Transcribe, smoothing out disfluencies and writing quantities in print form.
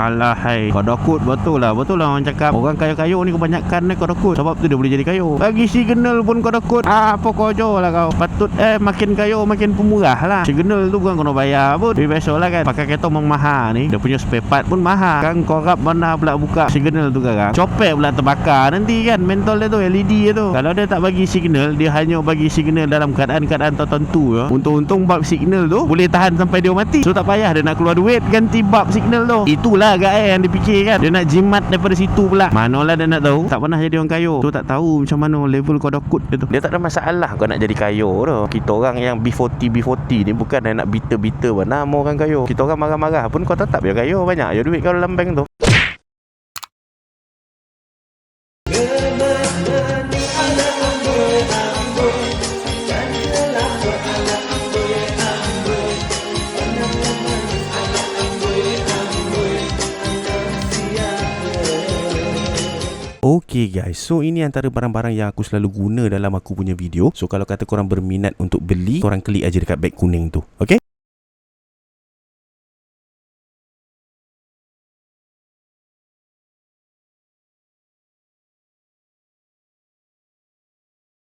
Alah hai, kodokut betul lah orang cakap. Orang kayu-kayu ni kebanyakan ni kodokut. Sebab tu dia boleh jadi kayu. Bagi signal pun kodokut. Apa kojo lah kau. Patut makin kayu makin pemurah lah. Signal tu bukan kena bayar pun. Tapi biasalah kan, pakai kereta memang mahal ni. Dia punya spare part pun mahal. Kan korap mana pula buka signal tu kan. Copek pula terbakar nanti kan. Mentol dia tu, LED dia tu. Kalau dia tak bagi signal, dia hanya bagi signal dalam keadaan-keadaan tertentu ya. Untung-untung bab signal tu boleh tahan sampai dia mati. So tak payah dia nak keluar duit ganti bab signal tu. Itulah agak yang dipikirkan. Dia nak jimat daripada situ pula. Manalah dia nak tahu. Tak pernah jadi orang kayu. Tu tak tahu macam mana level kodokut dia tu. Dia tak ada masalah kau nak jadi kayu tu. Kita orang yang B40 ni bukan nak biter-biter nama orang kayu. Kita orang marah-marah pun kau tetap ya kayu. Banyak je duit kau dalam bank tu. Okay guys, so ini antara barang-barang yang aku selalu guna dalam aku punya video. So kalau kata korang berminat untuk beli, korang klik aja dekat beg kuning tu. Okay?